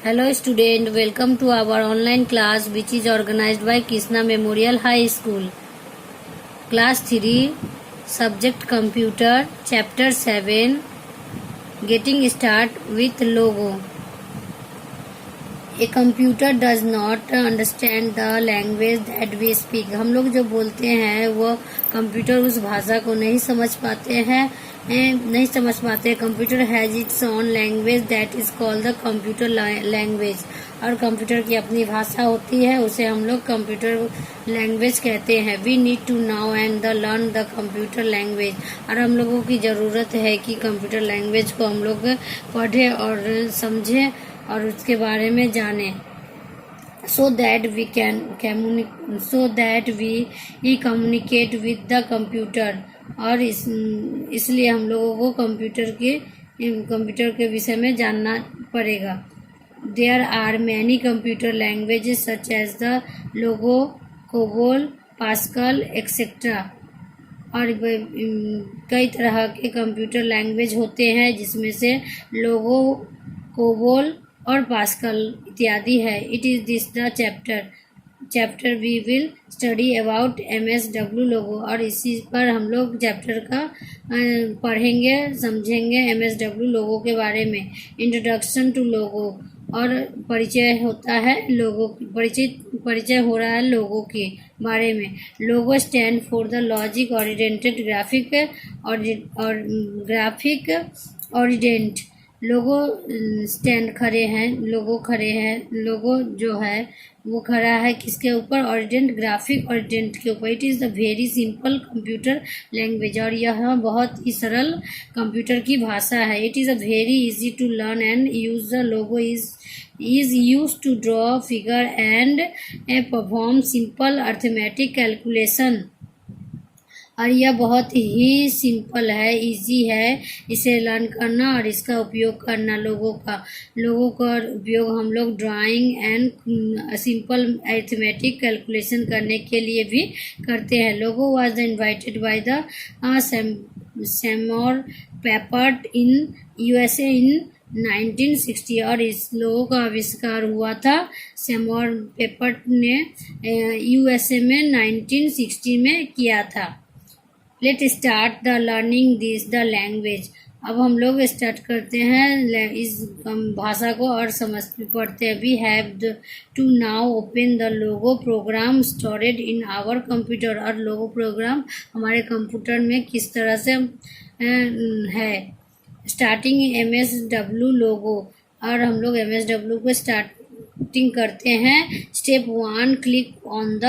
Hello student, welcome to our online class which is organized by Krishna Memorial High School. Class 3, Subject Computer, Chapter 7, Getting Start with Logo. A computer does not understand the language that we speak. हम लोग जो बोलते हैं वो computer उस भाषा को नहीं समझ पाते हैं computer has its own language that is called the computer language. और कंप्यूटर की अपनी भाषा होती है, उसे हम लोग कंप्यूटर लैंग्वेज कहते हैं. We need to now and the learn the computer language. और हम लोगों की ज़रूरत है कि कंप्यूटर लैंग्वेज को हम लोग पढ़ें और समझें और उसके बारे में जानें. so that we communicate with the computer. और इसलिए हम लोगों को कंप्यूटर के विषय में जानना पड़ेगा. There are many computer languages such as the Logo, COBOL, Pascal, etc. और कई तरह के कंप्यूटर लैंग्वेज होते हैं जिसमें से लोगो, कोबोल और पास्कल इत्यादि है. It is this the chapter we will study about MSW Logo. और इसी पर हम लोग चैप्टर का पढ़ेंगे, समझेंगे MSW लोगो के बारे में. इंट्रोडक्शन टू लोगो, और परिचय होता है लोगो, परिचय हो रहा है लोगो के बारे में. Logo stand for the logic oriented graphic orient. Logo stand खड़े हैं, लोगो जो है वो खड़ा है किसके ऊपर? ओरिएंट, ग्राफिक ओरिएंट के ऊपर. It is the very simple computer language. और यह बहुत ही सरल कंप्यूटर की भाषा है. It is a very easy to learn and use. The Logo is used to draw figure and perform simple arithmetic calculation. और यह बहुत ही सिंपल है, इजी है इसे लर्न करना और इसका उपयोग करना. लोगों का उपयोग हम लोग drawing and simple arithmetic calculation करने के लिए भी करते हैं. Logo was invited by the Seymour Papert in USA in 1960. और इस लोगों का आविष्कार हुआ था सैमोर पेपर्ट ने USA में 1960 में किया था. Let start the learning this the language. अब हम लोग स्टार्ट करते हैं इस भाषा को और पढ़ते हैं. We have to now open the Logo program stored in our computer. और लोगो प्रोग्राम हमारे कंप्यूटर में किस तरह से है. Starting MSW Logo. और हम लोग MSW को स्टार्टिंग करते हैं. Step 1, click on the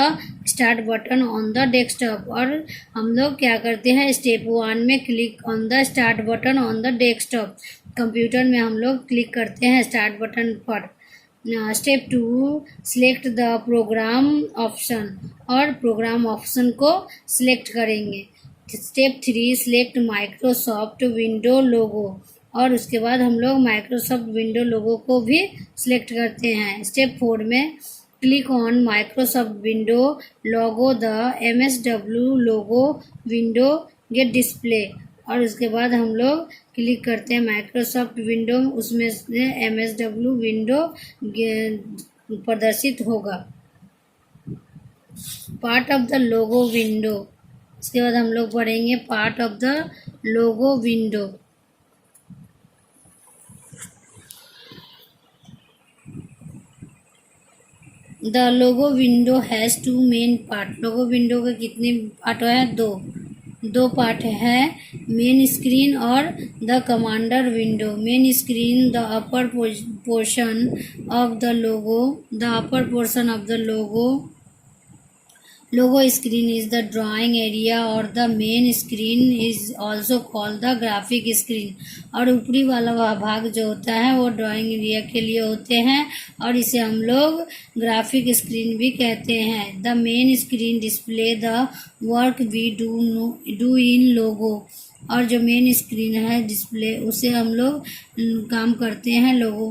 start button on the desktop. और हम लोग क्या करते हैं? स्टेप 1 में click on the start button on the desktop. Computer में हम लोग क्लिक करते हैं स्टार्ट बटन पर. Step 2, select the programme option. और प्रोग्राम ऑप्शन को सिलेक्ट करेंगे. स्टेप 3, सिलेक्ट माइक्रोसॉफ्ट विंडो लोगो. और उसके बाद हम लोग माइक्रोसॉफ्ट विंडो लोगो को भी सिलेक्ट करते हैं. स्टेप 4 में click on Microsoft window Logo. The MSW Logo window get display. और उसके बाद हम लोग क्लिक करते हैं माइक्रोसॉफ्ट विंडो, उसमें से MSW विंडो प्रदर्शित होगा. Part of the Logo window. इसके बाद हम लोग पढ़ेंगे part of the Logo window. The Logo window has 2 main part. Logo window के कितने पार्ट हैं? दो पार्ट है. मेन स्क्रीन और the commander window. Main screen, the upper portion of the Logo. The upper portion of the Logo screen is the drawing area और the main screen is also called the graphic screen. और ऊपरी वाला वह भाग जो होता है वो ड्राइंग एरिया के लिए होते हैं और इसे हम लोग ग्राफिक स्क्रीन भी कहते हैं. The main screen display the work we do in Logo. और जो मेन स्क्रीन है डिस्प्ले, उसे हम लोग काम करते हैं लोगो,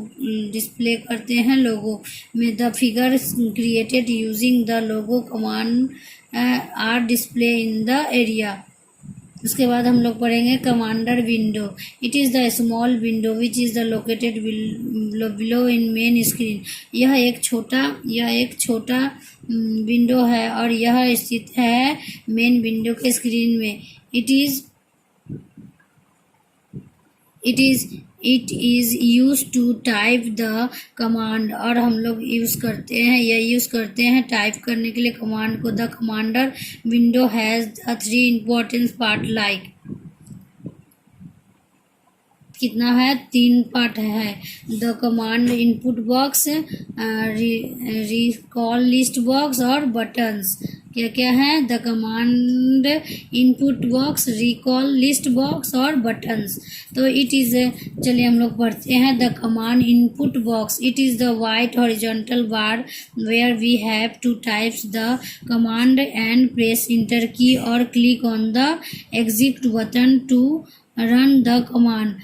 डिस्प्ले करते हैं लोगो में. The figure created using the Logo command are display in the area. उसके बाद हम लोग पढ़ेंगे commander window. It is the small window which is the located below in main screen. यह एक छोटा विंडो है और यह स्थित है मेन विंडो के स्क्रीन में। It is use to type the command. और हम लोग यूज़ करते हैं टाइप करने के लिए कमांड को। The commander window has the 3 important part like. कितना है? 3 पार्ट है। The command input box, recall list box और बटन्स। क्या क्या है? The command input box, recall list box और बटन्स। तो इट इज़, चलिए हम लोग पढ़ते हैं। The command input box, it is the white horizontal bar where we have to type the command and press enter की और click on the exit button to run the command.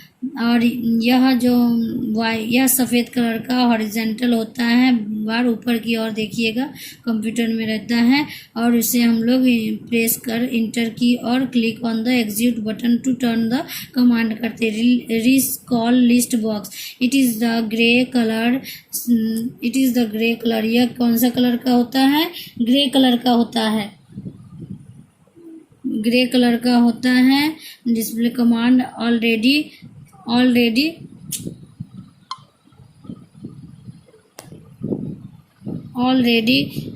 और यह सफ़ेद कलर का हॉरिजॉन्टल होता है बार, ऊपर की ओर देखिएगा, कंप्यूटर में रहता है और इसे हम लोग प्रेस कर इंटर की और click on the exit button to turn the command करते। Recall list box, it is the grey colour. यह कौन सा कलर का होता है? ग्रे कलर का होता है। ग्रे कलर का होता है। Display command already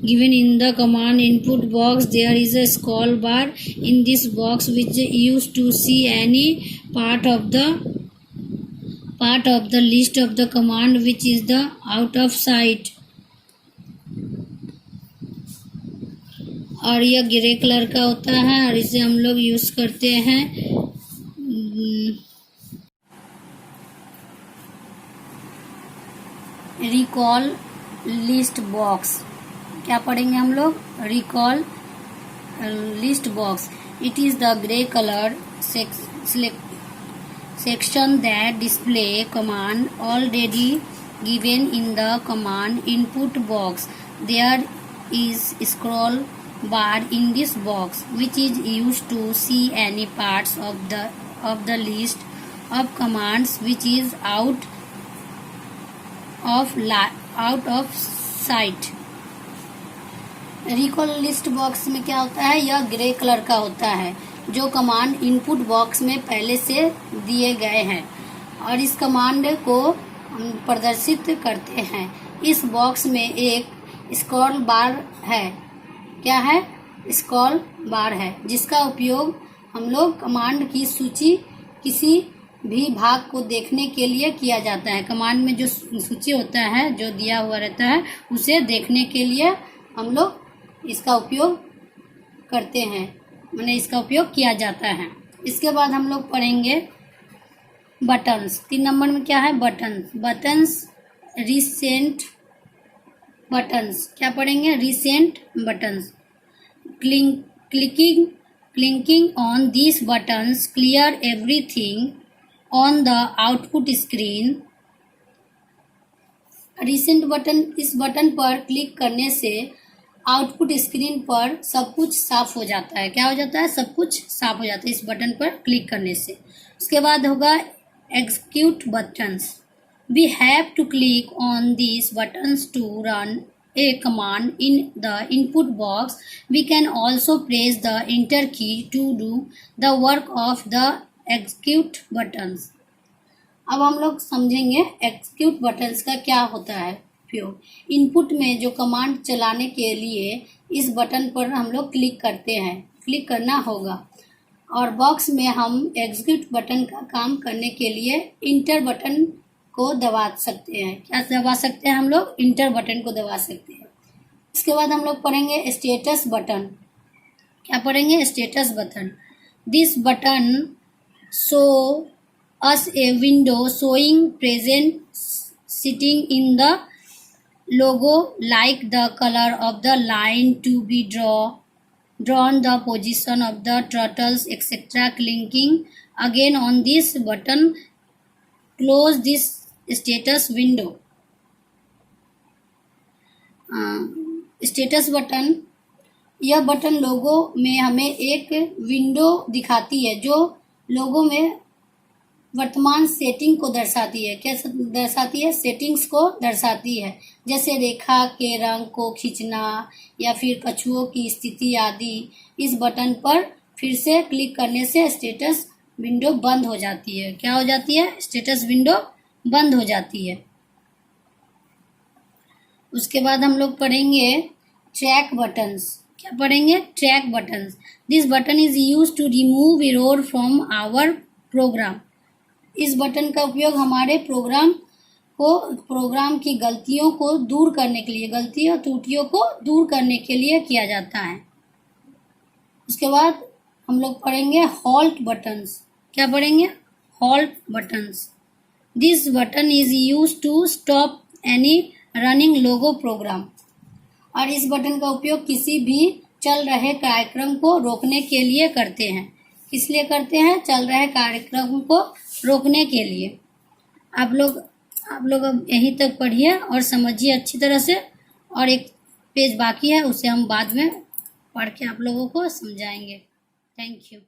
given in the command input box. There is a scroll bar in this box which used to see any part of the list of the command which is the out of sight। और यह grey colour का होता है और इसे हम लोग use करते हैं रिकॉल लिस्ट बॉक्स। क्या पढ़ेंगे हम लोग? Recall list box. It is the grey colour section that display command already given in the command input box. There is scroll bar in this box which is used to see any parts of the list of commands which is out of sight। Recall list box में क्या होता है? यह grey colour का होता है जो command input box में पहले से दिए गए हैं और इस कमांड को हम प्रदर्शित करते हैं। इस बॉक्स में एक स्क्रॉल बार है। क्या है? स्क्रॉल बार है जिसका उपयोग हम लोग कमांड की सूची किसी भी भाग को देखने के लिए किया जाता है। कमांड में जो सूची होता है, जो दिया हुआ रहता है, उसे देखने के लिए हम लोग इसका उपयोग करते हैं, माने इसका उपयोग किया जाता है। इसके बाद हम लोग पढ़ेंगे बटन्स। 3 नंबर में क्या है? Buttons recent buttons. क्या पढ़ेंगे? Recent buttons. Clicking on this buttons clear everything on the output screen. Recent button, इस बटन पर क्लिक करने से आउटपुट स्क्रीन पर सब कुछ साफ हो जाता है। क्या हो जाता है? सब कुछ साफ हो जाता है इस बटन पर क्लिक करने से। उसके बाद होगा execute buttons. We have to click on this buttons to run a command in the input box. We can also press the enter key to do the work of the execute buttons। अब हम लोग समझेंगे execute buttons का क्या होता है उपयोग। Input में जो कमांड चलाने के लिए इस बटन पर हम लोग क्लिक करते हैं, क्लिक करना होगा और बॉक्स में हम एग्जीक्यूट बटन का काम करने के लिए इंटर बटन को दबा सकते हैं। क्या दबा सकते हैं हम लोग? इंटर बटन को दबा सकते हैं। इसके बाद हम लोग पढ़ेंगे स्टेटस बटन। क्या पढ़ेंगे? Status button. This button show us a window showing present setting in the Logo like the colour of the line to be drawn, the position of the turtles, etc. Clicking again on this button close this status window। Status button यह button लोगो में हमें एक window दिखाती है जो लोगो में वर्तमान setting को दर्शाती है। क्या दर्शाती है? सेटिंग्स को दर्शाती है, जैसे रेखा के रंग को खींचना या फिर कछुओं की स्थिति आदि। इस बटन पर फिर से क्लिक करने से स्टेटस विंडो बंद हो जाती है। क्या हो जाती है? स्टेटस विंडो बंद हो जाती है। उसके बाद हम लोग पढ़ेंगे ट्रैक बटन्स। क्या पढ़ेंगे? Track buttons. This button is use to remove error from our program. इस बटन का उपयोग हमारे प्रोग्राम की गलतियों को दूर करने के लिए, गलती और त्रुटियों को दूर करने के लिए किया जाता है। उसके बाद हम लोग पढ़ेंगे हॉल्ट बटन्स। क्या पढ़ेंगे? Halt buttons. This button is use to stop any running Logo program. और इस बटन का उपयोग किसी भी चल रहे कार्यक्रम को रोकने के लिए करते हैं। किस लिए करते हैं? चल रहे कार्यक्रम को रोकने के लिए। आप लोग अब यहीं तक पढ़िए और समझिए अच्छी तरह से, और एक पेज बाकी है उसे हम बाद में पढ़ के आप लोगों को समझाएंगे। Thank you.